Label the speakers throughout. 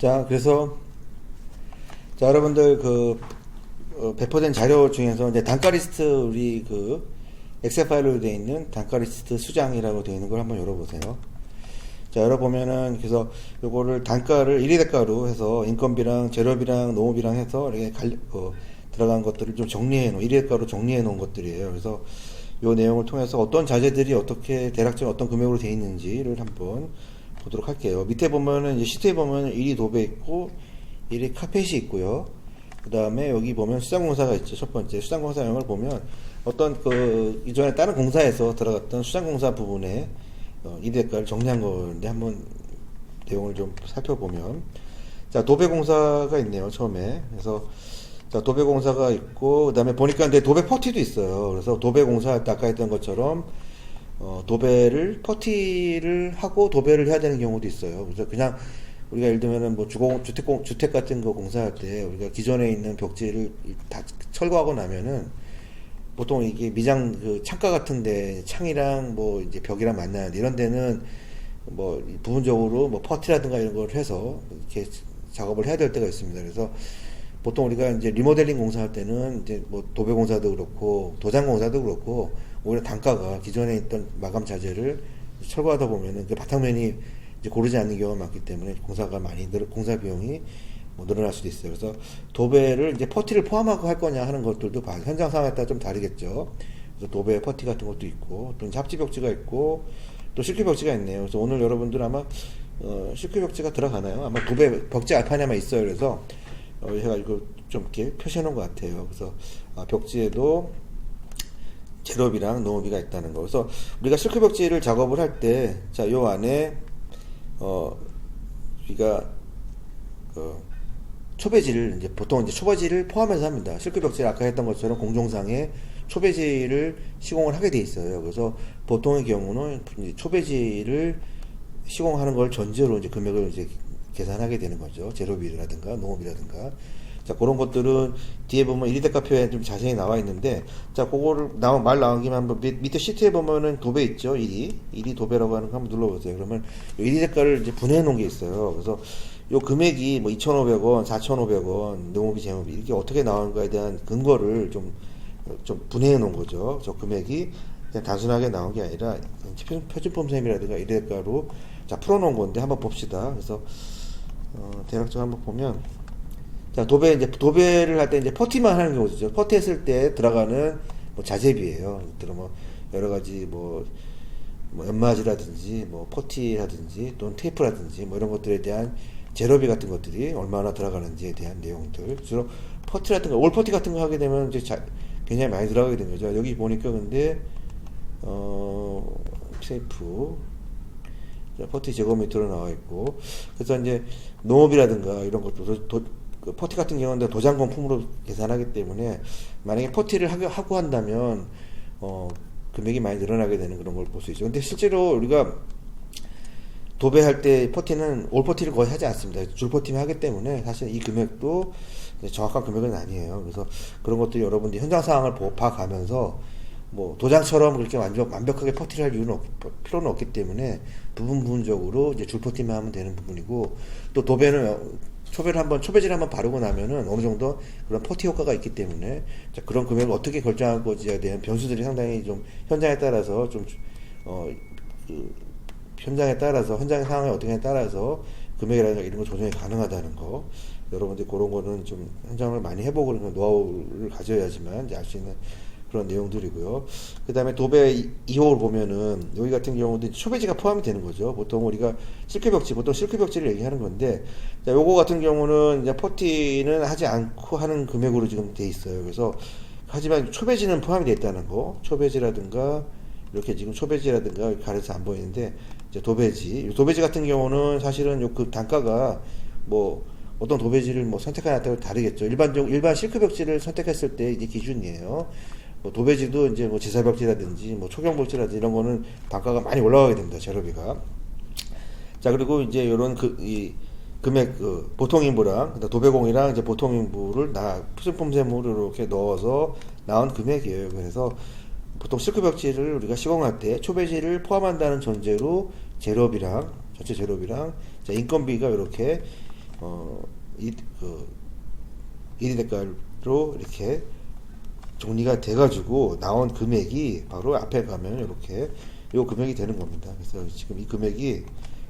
Speaker 1: 자, 그래서, 자, 여러분들 배포된 자료 중에서 이제 단가 리스트 우리 엑셀 파일로 되어 있는 단가 리스트 수장이라고 되어 있는 걸 한번 열어보세요. 자, 열어보면은, 그래서 요거를 단가를 1위 대가로 해서 인건비랑 재료비랑 노무비랑 해서 이렇게 들어간 것들을 좀 정리해 놓은, 1위 대가로 정리해 놓은 것들이에요. 그래서 요 내용을 통해서 어떤 자재들이 어떻게 대략적으로 어떤 금액으로 되어 있는지를 한번 보도록 할게요. 밑에 보면은 이제 시트에 보면 1위 도배 있고 1위 카펫이 있고요. 그 다음에 여기 보면 수장공사가 있죠. 첫 번째 수장공사형을 보면 어떤 이전에 다른 공사에서 들어갔던 수장공사 부분에 이 대가를 정리한 건데 한번 내용을 좀 살펴보면, 자, 도배공사가 있네요. 처음에. 그래서 자, 도배공사가 있고, 그 다음에 보니까 근데 도배 퍼티도 있어요. 그래서 도배공사 할 때 아까 했던 것처럼 도배를 퍼티를 하고 도배를 해야 되는 경우도 있어요. 그래서 그냥 우리가 예를 들면은 뭐 주택 같은 거 공사할 때 우리가 기존에 있는 벽지를 다 철거하고 나면은 보통 이게 미장 창가 같은데 창이랑 뭐 이제 벽이랑 만나는데 이런 데는 뭐 부분적으로 뭐 퍼티라든가 이런 걸 해서 이렇게 작업을 해야 될 때가 있습니다. 그래서 보통 우리가 이제 리모델링 공사할 때는 이제 뭐 도배 공사도 그렇고 도장 공사도 그렇고 오히려 단가가 기존에 있던 마감 자재를 철거하다 보면은 그 바탕면이 이제 고르지 않는 경우가 많기 때문에 공사 비용이 뭐 늘어날 수도 있어요. 그래서 도배를 이제 퍼티를 포함하고 할 거냐 하는 것들도 현장 상황에 따라 좀 다르겠죠. 그래서 도배 퍼티 같은 것도 있고 또 합지 벽지가 있고 또 실크 벽지가 있네요. 그래서 오늘 여러분들 아마 실크 벽지가 들어가나요? 아마 도배 벽지 알판에 아마 있어요. 그래서 해가지고 좀 이렇게 표시해 놓은 것 같아요. 그래서 벽지에도 제로비랑 노무비가 있다는 거. 그래서 우리가 실크 벽지를 작업을 할 때, 자, 요 안에 우리가 초배지를 이제 보통 이제 초배지를 포함해서 합니다. 실크 벽지를 아까 했던 것처럼 공정상에 초배지를 시공을 하게 돼 있어요. 그래서 보통의 경우는 이제 초배지를 시공하는 걸 전제로 이제 금액을 이제 계산하게 되는 거죠. 제로비라든가 노무비라든가. 자, 그런 것들은 뒤에 보면 1위 대가표에 좀 자세히 나와 있는데, 자, 그거를 말 나온 김에 한번 밑에 시트에 보면은 도배 있죠. 1위 도배라고 하는 거 한번 눌러보세요. 그러면 1위 대가를 이제 분해해 놓은 게 있어요. 그래서 요 금액이 뭐 2,500원, 4,500원, 노무비, 재무비 이렇게 어떻게 나오는가에 대한 근거를 좀 분해해 놓은 거죠. 저 금액이 그냥 단순하게 나온 게 아니라 표준폼셈이라든가 1위 대가로 자 풀어놓은 건데 한번 봅시다. 그래서 대략적으로 한번 보면, 자, 도배를 할 때 이제 퍼티만 하는 경우죠. 퍼티 했을 때 들어가는 뭐 자재비예요. 뭐 여러 가지 뭐 연마지라든지 뭐 퍼티라든지 또는 테이프라든지 뭐 이런 것들에 대한 재료비 같은 것들이 얼마나 들어가는지에 대한 내용들. 주로 퍼티라든가 올 퍼티 같은 거 하게 되면 이제 굉장히 많이 들어가게 된 거죠. 여기 보니까 근데 테이프 퍼티 제곱미터로 나와 있고, 그래서 이제 농업이라든가 이런 것도 그 퍼티 같은 경우는 도장건품으로 계산하기 때문에 만약에 퍼티를 하고 한다면 금액이 많이 늘어나게 되는 그런 걸 볼 수 있죠. 근데 실제로 우리가 도배할 때 퍼티는 올 퍼티를 거의 하지 않습니다. 줄 퍼티만 하기 때문에 사실 이 금액도 정확한 금액은 아니에요. 그래서 그런 것들이 여러분들이 현장 상황을 봐가면서 뭐 도장처럼 그렇게 완벽하게 퍼티를 할 필요는 없기 때문에 부분적으로 이제 줄 퍼티만 하면 되는 부분이고, 또 도배는 초배지를 한번 바르고 나면은 어느 정도 그런 퍼티 효과가 있기 때문에, 자, 그런 금액을 어떻게 결정할 것인지에 대한 변수들이 상당히 좀 현장에 따라서 현장 상황에 어떻게 따라서 금액이라든가 이런 거 조정이 가능하다는 거, 여러분들 그런 거는 좀 현장을 많이 해보고 그런 노하우를 가져야지만 이제 알 수 있는 그런 내용들이고요. 그 다음에 도배 2호를 보면은 여기 같은 경우도 초배지가 포함이 되는 거죠. 보통 우리가 보통 실크 벽지를 얘기하는 건데, 자, 요거 같은 경우는 이제 퍼티는 하지 않고 하는 금액으로 지금 돼 있어요. 그래서 하지만 초배지는 포함이 돼 있다는 거. 초배지라든가 이렇게 지금 초배지라든가 가려서 안 보이는데, 이제 도배지 같은 경우는 사실은 요 단가가 뭐 어떤 도배지를 뭐 선택하냐에 따라 다르겠죠. 일반 실크 벽지를 선택했을 때 이제 기준이에요. 뭐 도배지도 이제 뭐 지사벽지라든지 뭐 초경벽지라든지 이런 거는 단가가 많이 올라가게 됩니다. 재료비가. 자, 그리고 이제 요런 이 금액 보통 인부랑 도배공이랑 이제 보통 인부를 표준폼셈으로 이렇게 넣어서 나온 금액이에요. 그래서 보통 실크 벽지를 우리가 시공할 때 초배지를 포함한다는 전제로 전체 재료비랑 자, 인건비가 이렇게 그 1위 대가로 이렇게 정리가 돼가지고 나온 금액이 바로 앞에 가면 이렇게 요 금액이 되는 겁니다. 그래서 지금 이 금액이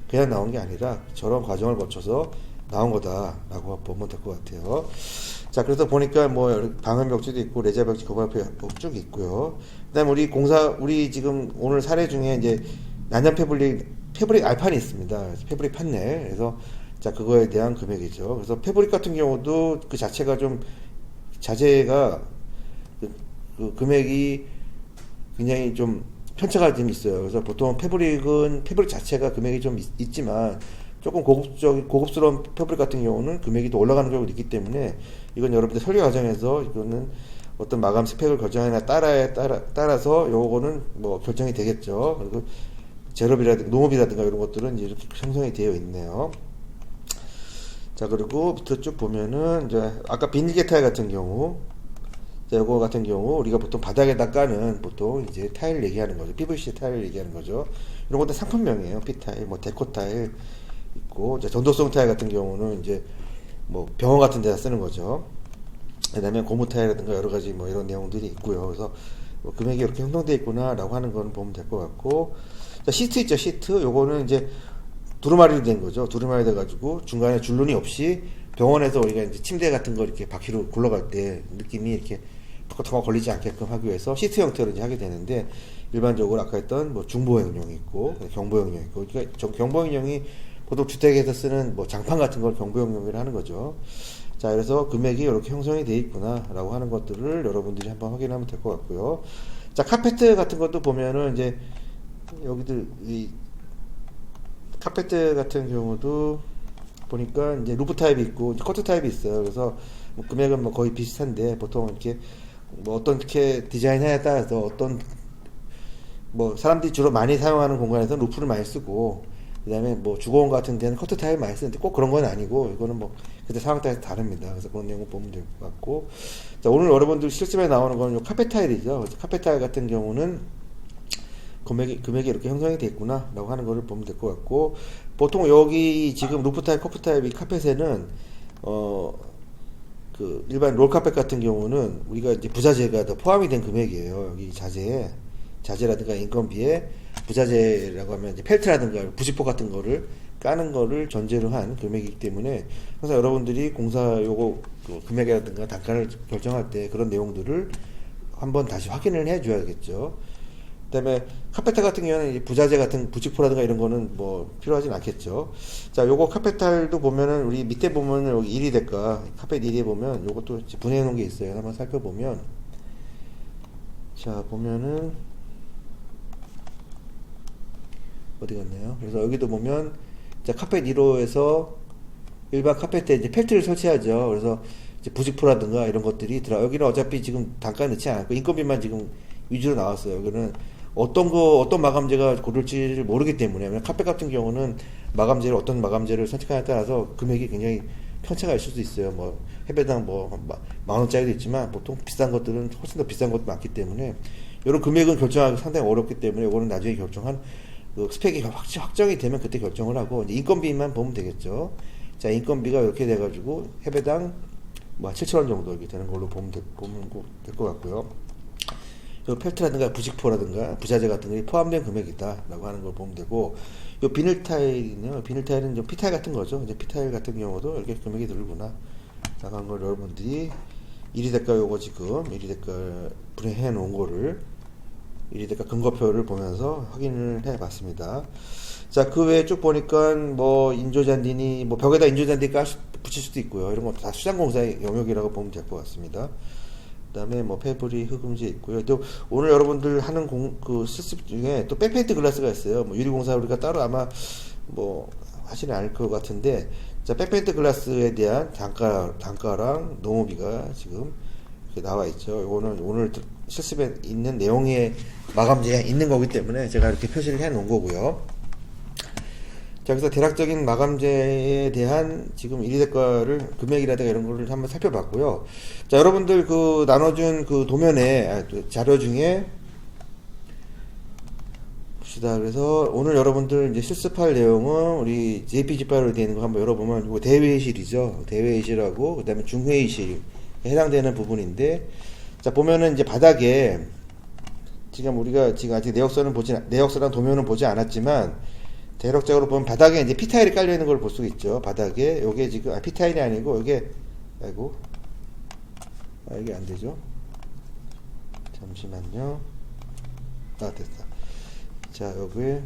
Speaker 1: 그냥 나온 게 아니라 저런 과정을 거쳐서 나온 거다라고 보면 될 것 같아요. 자, 그래서 보니까 뭐 방음 벽지도 있고 레자 벽지, 거발 벽지 쭉 있고요. 그다음에 우리 지금 오늘 사례 중에 이제 난장 패브릭 알판이 있습니다. 패브릭 판넬. 그래서 자, 그거에 대한 금액이죠. 그래서 패브릭 같은 경우도 그 자체가 좀 자재가 그 금액이 굉장히 좀 편차가 좀 있어요. 그래서 보통 패브릭 자체가 금액이 좀 있지만 조금 고급스러운 패브릭 같은 경우는 금액이 또 올라가는 경우도 있기 때문에 이건 여러분들 설계 과정에서 이거는 어떤 마감 스펙을 결정하느냐에 따라서 요거는 뭐 결정이 되겠죠. 그리고 제럽이라든가 농업이라든가 이런 것들은 이렇게 형성이 되어 있네요. 자, 그리고 밑에 쭉 보면은 이제 아까 비닐계 타일 같은 경우, 자, 요거 같은 경우 우리가 보통 바닥에다 까는 보통 이제 타일 얘기하는 거죠. PVC 타일 얘기하는 거죠. 이런 것도 상품명이에요. P타일, 뭐 데코 타일 있고, 자, 전도성 타일 같은 경우는 이제 뭐 병원 같은 데다 쓰는 거죠. 그다음에 고무 타일이라든가 여러 가지 뭐 이런 내용들이 있고요. 그래서 뭐 금액이 이렇게 형성되어 있구나라고 하는 건 보면 될 것 같고, 자, 시트 있죠. 시트. 요거는 이제 두루마리로 된 거죠. 두루마리 돼가지고 중간에 줄눈이 없이 병원에서 우리가 이제 침대 같은 거 이렇게 바퀴로 굴러갈 때 느낌이 이렇게 턱턱 걸리지 않게끔 하기 위해서 시트 형태로 이제 하게 되는데, 일반적으로 아까 했던 뭐 중보형용이 있고 경보형용이 있고, 그러니까 경보형용이 보통 주택에서 쓰는 뭐 장판 같은 걸 경보형용이라 하는 거죠. 자, 그래서 금액이 이렇게 형성이 되어 있구나라고 하는 것들을 여러분들이 한번 확인하면 될 것 같고요. 자, 카페트 같은 것도 보면은 이제 여기들 이 카페트 같은 경우도 보니까 이제 루프 타입이 있고 커트 타입이 있어요. 그래서 뭐 금액은 뭐 거의 비슷한데 보통 이렇게 뭐 어떻게 디자인에 따라서 어떤 뭐 사람들이 주로 많이 사용하는 공간에서 루프를 많이 쓰고, 그 다음에 뭐 주거원 같은 데는 커트 타입 많이 쓰는데 꼭 그런 건 아니고 이거는 뭐 그때 상황 따라서 다릅니다. 그래서 그런 내용을 보면 될 것 같고, 자, 오늘 여러분들 실습에 나오는 거는 요 카페 타일이죠. 카페 타일 같은 경우는 금액이 이렇게 형성이 되어 있구나 라고 하는 거를 보면 될 것 같고, 보통 여기 지금 루프 타입, 커프 타입 이 카펫에는 그 일반 롤 카펫 같은 경우는 우리가 이제 부자재가 더 포함이 된 금액이에요. 여기 자재라든가 인건비에 부자재라고 하면 이제 펠트라든가 부직포 같은 거를 까는 거를 전제로 한 금액이기 때문에 항상 여러분들이 공사 요거 그 금액이라든가 단가를 결정할 때 그런 내용들을 한번 다시 확인을 해 줘야겠죠. 그 다음에 카페탈 같은 경우는 부자재 같은 부직포라든가 이런 거는 뭐 필요하진 않겠죠. 자, 요거 카페탈도 보면은 우리 밑에 보면은 여기 1위 대가 카펫 1위에 보면 요것도 분해해 놓은 게 있어요. 한번 살펴보면, 자, 보면은 어디 갔나요? 그래서 여기도 보면 자, 카펫 1호에서 일반 카펫에 이제 펠트를 설치하죠. 그래서 이제 부직포라든가 이런 것들이 여기는 어차피 지금 단가 넣지 않았고 인건비만 지금 위주로 나왔어요. 여기는 어떤 마감재가 고를지를 모르기 때문에, 카펫 같은 경우는 어떤 마감재를 선택하냐에 따라서 금액이 굉장히 편차가 있을 수 있어요. 뭐 해배당 뭐 10,000원짜리도 있지만 보통 비싼 것들은 훨씬 더 비싼 것도 많기 때문에 이런 금액은 결정하기 상당히 어렵기 때문에 이거는 나중에 결정한 그 스펙이 확정이 되면 그때 결정을 하고, 이제 인건비만 보면 되겠죠. 자, 인건비가 이렇게 돼가지고 해배당 뭐 7,000원 정도 이렇게 되는 걸로 보면 될 것 같고요. 요 펠트라든가 부직포라든가 부자재 같은 게 포함된 금액이다라고 하는 걸 보면 되고, 요 비닐 타일은요, 비닐 타일은 좀 피타일 같은 거죠. 이제 피타일 같은 경우도 이렇게 금액이 들구나 라고 하는 걸 여러분들이 1위 대가 요거 지금 1위 대가 분해해 놓은 거를 1위 대가 근거표를 보면서 확인을 해 봤습니다. 자, 그 외에 쭉 보니까 뭐 인조잔디니 뭐 벽에다 인조잔디 붙일 수도 있고요. 이런 것도 다 수장공사의 영역이라고 보면 될 것 같습니다. 그 다음에 뭐 패브릭 흑음재 있고요. 또 오늘 여러분들 하는 그 실습 중에 또 백페인트 글라스가 있어요. 뭐 유리공사 우리가 따로 아마 뭐 하지는 않을 것 같은데, 자, 백페인트 글라스에 대한 단가랑 농업비가 지금 이렇게 나와 있죠. 이거는 오늘 실습에 있는 내용의 마감재가 있는 거기 때문에 제가 이렇게 표시를 해 놓은 거고요. 자, 그래서 대략적인 마감재에 대한 지금 1위 대가를 금액이라든가 이런 거를 한번 살펴봤고요. 자, 여러분들 그 나눠준 그 도면에 자료 중에 봅시다. 그래서 오늘 여러분들 이제 실습할 내용은 우리 JPG 파일로 되어 있는 거 한번 열어보면 이거 대회의실이죠. 대회의실하고 그 다음에 중회의실 해당되는 부분인데, 자 보면은 이제 바닥에 지금 우리가 지금 아직 내역서랑 도면은 보지 않았지만 대략적으로 보면 바닥에 이제 P타일이 깔려 있는 걸 볼 수 있죠. 바닥에 요게 지금 P타일이 아니고 요게 아이고 이게 안 되죠. 잠시만요. 됐다. 자, 여기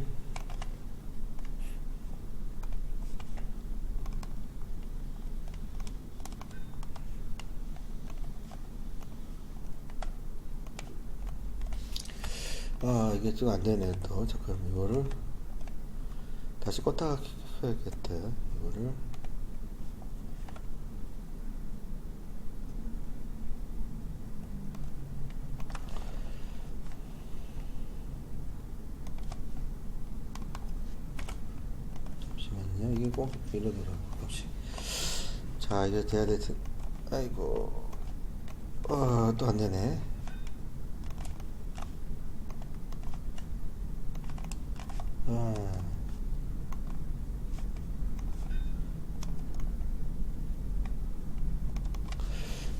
Speaker 1: 이게 좀 안 되네. 또 잠깐 이거를 다시 껐다가 켜야겠다. 이거를 이게 꼭 이러더라고. 역시. 자, 이제 돼야 될 텐데. 아이고. 또 안 되네.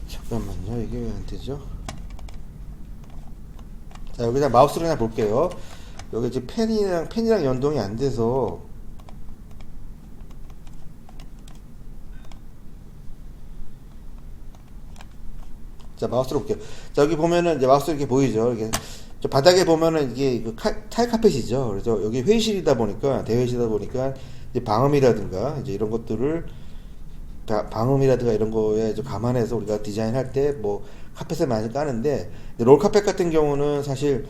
Speaker 1: 잠깐만요. 이게 왜 안 되죠? 자, 여기다 마우스로 그냥 볼게요. 여기 지금 펜이랑 연동이 안 돼서 자, 마우스로 볼게요. 자, 여기 보면은 이제 마우스 이렇게 보이죠? 이게 저 바닥에 보면은 이게 그 타일 카펫이죠. 그래서 여기 회의실이다 보니까 대회실이다 보니까 이제 방음이라든가 이제 이런 것들을 방음이라든가 이런 거에 좀 감안해서 우리가 디자인할 때 뭐 카펫을 많이 까는데 롤 카펫 같은 경우는 사실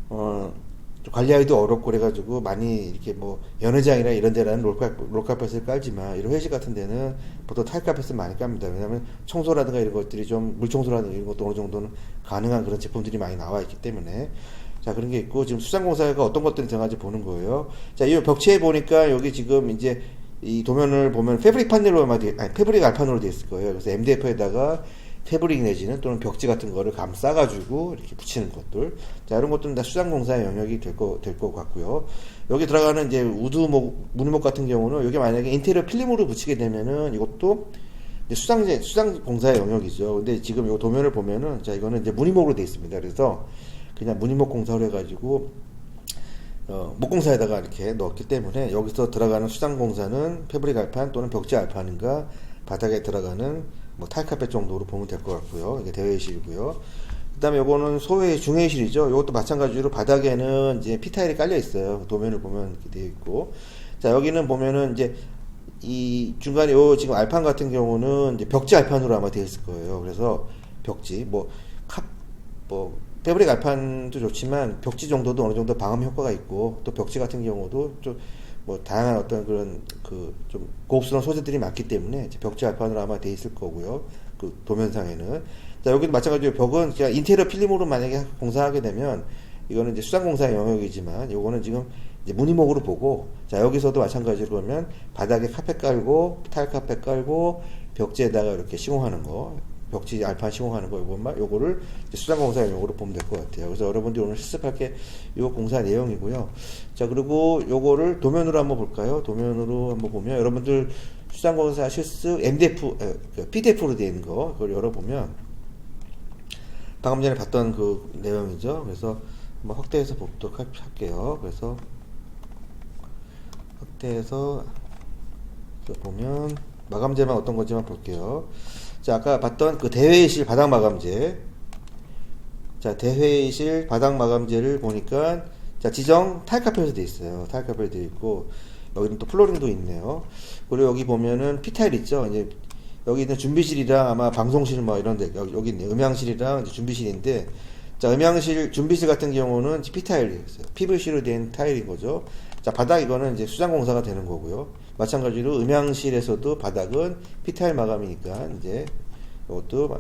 Speaker 1: 좀 관리하기도 어렵고 그래가지고 많이 이렇게 뭐 연회장이나 이런 데라는 롤 카펫을 깔지만 이런 회식 같은 데는 보통 타일 카펫을 많이 깝니다. 왜냐하면 청소라든가 이런 것들이 좀 물청소라든가 이런 것도 어느 정도는 가능한 그런 제품들이 많이 나와 있기 때문에 자 그런 게 있고 지금 수상공사가 어떤 것들이 들어가는지 보는 거예요. 자 이 벽체에 보니까 여기 지금 이제 이 도면을 보면 패브릭 판넬로 패브릭 알판으로 되어 있을 거예요. 그래서 MDF에다가 패브릭 내지는 또는 벽지 같은 거를 감싸가지고 이렇게 붙이는 것들. 자, 이런 것들은 다 수상공사의 영역이 될 것 같고요. 여기 들어가는 이제 무늬목 같은 경우는 여기 만약에 인테리어 필름으로 붙이게 되면은 이것도 이제 수상공사의 영역이죠. 근데 지금 이 도면을 보면은 자, 이거는 이제 무늬목으로 되어 있습니다. 그래서 그냥 무늬목 공사로 해가지고 목공사에다가 이렇게 넣었기 때문에 여기서 들어가는 수상공사는 패브릭 알판 또는 벽지 알판인가 바닥에 들어가는 뭐 타일카펫 정도로 보면 될 것 같고요. 이게 대회의실이고요. 그 다음에 요거는 소회 중회의실이죠. 요것도 마찬가지로 바닥에는 이제 P타일이 깔려 있어요. 도면을 보면 이렇게 되어 있고. 자, 여기는 보면은 이제 이 중간에 요 지금 알판 같은 경우는 이제 벽지 알판으로 아마 되어 있을 거예요. 그래서 벽지, 패브릭 알판도 좋지만 벽지 정도도 어느 정도 방음 효과가 있고 또 벽지 같은 경우도 좀 뭐 다양한 어떤 그런 그 좀 고급스러운 소재들이 많기 때문에 이제 벽지 알판으로 아마 돼 있을 거고요. 그 도면상에는 자 여기도 마찬가지로 벽은 그냥 인테리어 필름으로 만약에 공사하게 되면 이거는 이제 수상공사의 영역이지만 요거는 지금 이제 무늬목으로 보고 자 여기서도 마찬가지로 보면 바닥에 카펫 깔고 타일 카펫 깔고 벽지에다가 이렇게 시공하는 거 벽지 알판 시공하는 거 요거를 수상공사 영역으로 보면 될 것 같아요. 그래서 여러분들이 오늘 실습할 게 요 공사 내용이고요. 자 그리고 요거를 도면으로 한번 볼까요? 도면으로 한번 보면 여러분들 수상공사 실습 MDF PDF로 되어 있는 거 그걸 열어보면 방금 전에 봤던 그 내용이죠. 그래서 한번 확대해서 보도록 할게요. 그래서 확대해서 보면 마감재만 어떤 건지만 볼게요. 자, 아까 봤던 그 대회의실 바닥 마감재. 자, 대회의실 바닥 마감재를 보니까, 자, 지정 타일카펫으로 되어 있어요. 타일카펫이 되어 있고, 여기는 또 플로링도 있네요. 그리고 여기 보면은 P타일 있죠. 이제, 여기 있는 준비실이랑 아마 방송실 뭐 이런 데, 여기 있네. 음향실이랑 이제 준비실인데, 자, 준비실 같은 경우는 P타일이 있어요. PVC로 된 타일인 거죠. 자, 바닥 이거는 이제 수상공사가 되는 거고요. 마찬가지로 음향실에서도 바닥은 P타일 마감이니까 이제 이것도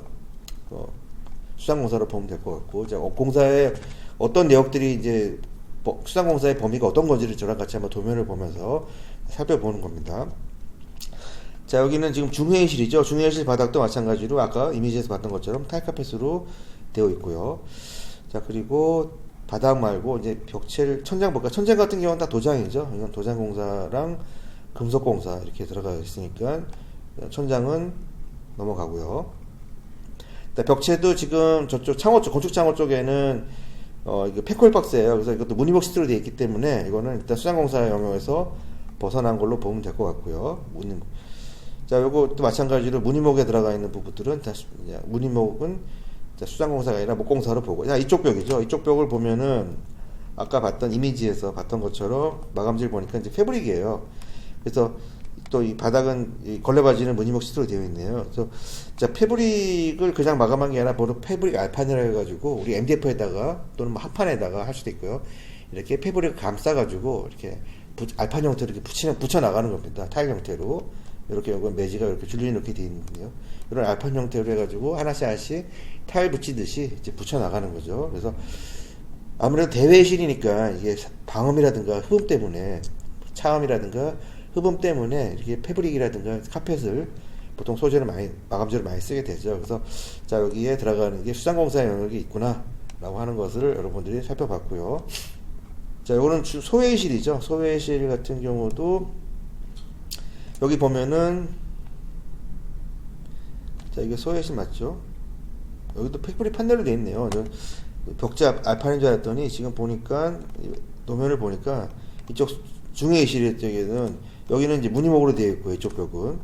Speaker 1: 수상공사로 보면 될 것 같고, 자, 공사의 어떤 내역들이 이제 수상공사의 범위가 어떤 건지를 저랑 같이 한번 도면을 보면서 살펴보는 겁니다. 자, 여기는 지금 중회의실이죠. 중회의실 바닥도 마찬가지로 아까 이미지에서 봤던 것처럼 타일카펫으로 되어 있고요. 자, 그리고 바닥 말고 이제 벽체를 천장 볼까? 천장 같은 경우는 다 도장이죠. 이건 도장공사랑 금속공사 이렇게 들어가 있으니까 천장은 넘어가고요. 벽체도 지금 저쪽 창호 쪽, 건축 창호 쪽에는 이거 패콜 박스예요. 그래서 이것도 무늬복시트로 되어 있기 때문에 이거는 일단 수장공사 영역에서 벗어난 걸로 보면 될 것 같고요. 자, 요것도 마찬가지로 무늬목에 들어가 있는 부분들은 다 무늬목은 수장공사가 아니라 목공사로 보고. 자, 이쪽 벽이죠. 이쪽 벽을 보면은 아까 봤던 이미지에서 봤던 것처럼 마감재를 보니까 이제 패브릭이에요. 그래서 또 이 바닥은 이 걸레바지는 무늬목 시트로 되어 있네요. 그래서 자, 패브릭을 그냥 마감한 게 아니라 바로 패브릭 알판이라 해가지고 우리 MDF에다가 또는 뭐 합판에다가 할 수도 있고요. 이렇게 패브릭을 감싸가지고 이렇게 알판 형태로 이렇게 붙여 나가는 겁니다. 타일 형태로. 이렇게 요건 매지가 이렇게 줄리 이렇게 되어 있는데요. 이런 알판 형태로 해가지고 하나씩 타일 붙이듯이 이제 붙여 나가는 거죠. 그래서 아무래도 대회실이니까 이게 방음이라든가 흡음 때문에 차음이라든가 흡음 때문에 이렇게 패브릭이라든가 카펫을 보통 소재를 마감재를 많이 쓰게 되죠. 그래서 자, 여기에 들어가는 게 수장공사 영역이 있구나 라고 하는 것을 여러분들이 살펴봤고요. 자, 요거는 소외실이죠. 소외실 같은 경우도 여기 보면은 자, 이게 소외실 맞죠? 여기도 패브릭 판넬로 되어 있네요. 벽지 알판인 줄 알았더니 지금 보니까 도면을 보니까 이쪽 중회실 쪽에는 여기는 이제 무늬목으로 되어 있고 이쪽 벽은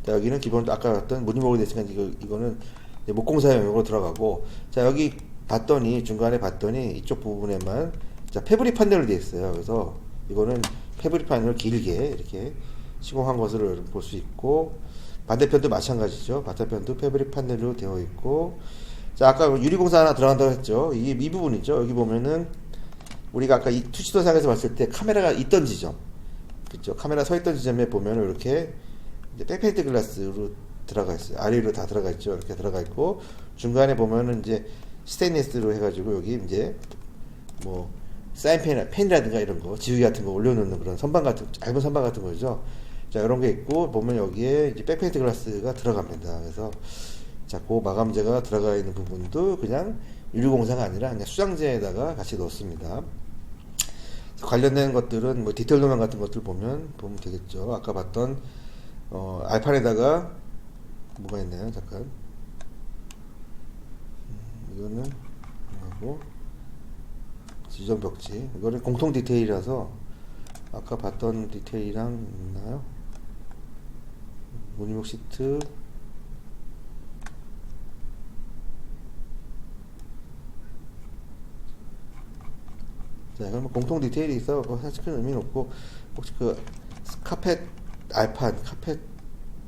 Speaker 1: 자, 여기는 기본으로 아까 봤던 무늬목으로 되어 있으니까 이거는 목공사 영역으로 들어가고 자, 여기 봤더니 중간에 봤더니 이쪽 부분에만 자, 패브릭 판넬로 되어 있어요. 그래서 이거는 패브릭 판넬을 길게 이렇게 시공한 것을 볼 수 있고 반대편도 마찬가지죠. 반대편도 패브릭 판넬로 되어 있고 자, 아까 유리공사 하나 들어간다고 했죠. 이 부분이죠. 여기 보면은 우리가 아까 이 투시도상에서 봤을 때 카메라가 있던 지점 그쵸? 카메라 서 있던 지점에 보면은 이렇게 이제 백페인트 글라스로 들어가 있어요. 아래로 다 들어가 있죠. 이렇게 들어가 있고 중간에 보면은 이제 스테인리스로 해가지고 여기 이제 뭐 사인펜이라든가 이런 거 지우개 같은 거 올려놓는 그런 선반 같은 짧은 선반 같은 거죠. 자, 이런 게 있고 보면 여기에 이제 백페인트 글라스가 들어갑니다. 그래서 자, 그 마감재가 들어가 있는 부분도 그냥 유리공사가 아니라 그냥 수장재에다가 같이 넣습니다. 관련된 것들은 뭐 디테일 도면 같은 것들 보면 되겠죠. 아까 봤던 알판에다가 뭐가 있나요? 잠깐 이거는 하고 지정 벽지 이거는 공통 디테일이라서 아까 봤던 디테일이랑 있나요? 무늬목 시트 자, 이건 뭐 공통 디테일이 있어 사실 큰 의미는 없고 혹시 그 카펫 알판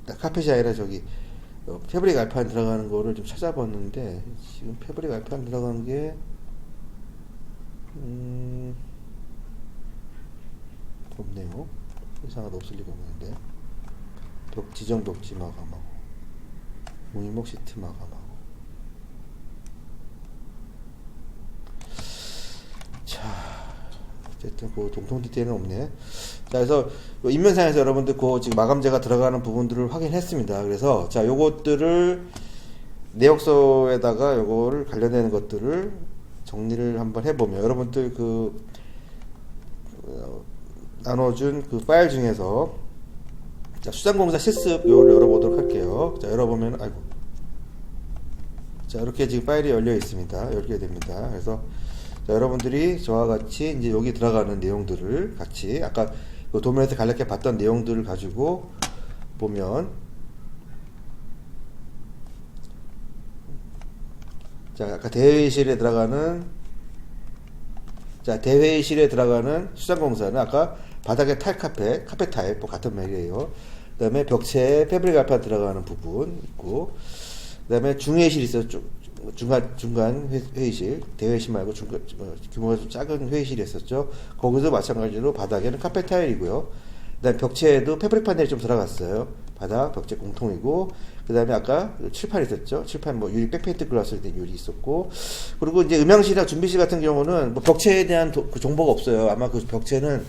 Speaker 1: 카펫이 아니라 저기 패브릭 알판 들어가는 거를 좀 찾아봤는데 지금 패브릭 알판 들어간 게 없네요. 이상하다 없을 리가 없는데 지정 벽지 마감하고 무늬목 시트 마감하고 자, 어쨌든 그 동통 디테일은 없네. 자, 그래서 인면상에서 여러분들 그 지금 마감재가 들어가는 부분들을 확인했습니다. 그래서 자, 요것들을 내역서에다가 요거를 관련되는 것들을 정리를 한번 해보면 여러분들 나눠준 그 파일 중에서 자, 수장공사 실습 요를 열어보도록 할게요. 자, 열어보면 아이고 자, 이렇게 지금 파일이 열려 있습니다. 열게 됩니다. 그래서 자, 여러분들이 저와 같이 이제 여기 들어가는 내용들을 같이 아까 그 도면에서 간략히 봤던 내용들을 가지고 보면 자, 아까 대회의실에 들어가는 수장공사는 아까 바닥에 카펫 타일 뭐 같은 말이에요. 그 다음에 벽체에 패브릭 알판 들어가는 부분 있고 그 다음에 중회의실 있었죠. 중간 회의실, 대회의실 말고 규모가 좀 작은 회의실이 있었죠. 거기서 마찬가지로 바닥에는 카펫 타일이고요. 그 다음에 벽체에도 패브릭 판넬이 좀 들어갔어요. 바닥, 벽체 공통이고, 그 다음에 아까 칠판 있었죠. 칠판 뭐 유리 백페인트 글라스로 된 유리 있었고, 그리고 이제 음향실이나 준비실 같은 경우는 뭐 벽체에 대한 그 정보가 없어요. 아마 그 벽체는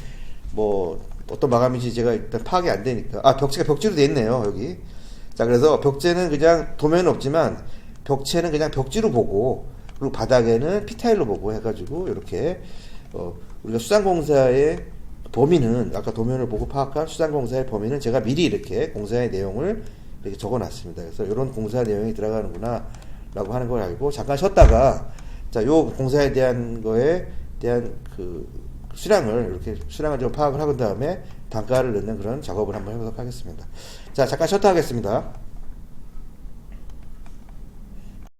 Speaker 1: 뭐 어떤 마감인지 제가 일단 파악이 안 되니까. 벽체가 벽지로 돼 있네요, 여기. 자, 그래서 벽체는 그냥 도면은 없지만 벽체는 그냥 벽지로 보고 그리고 바닥에는 P타일로 보고 해가지고 이렇게 우리가 수상공사의 범위는 아까 도면을 보고 파악한 수상공사의 범위는 제가 미리 이렇게 공사의 내용을 이렇게 적어놨습니다. 그래서 이런 공사 내용이 들어가는구나 라고 하는 걸 알고 잠깐 쉬었다가 자, 요 공사에 대한 거에 대한 그 수량을 좀 파악을 하고 다음에 단가를 넣는 그런 작업을 한번 해보도록 하겠습니다. 자, 잠깐 쉬었다 하겠습니다.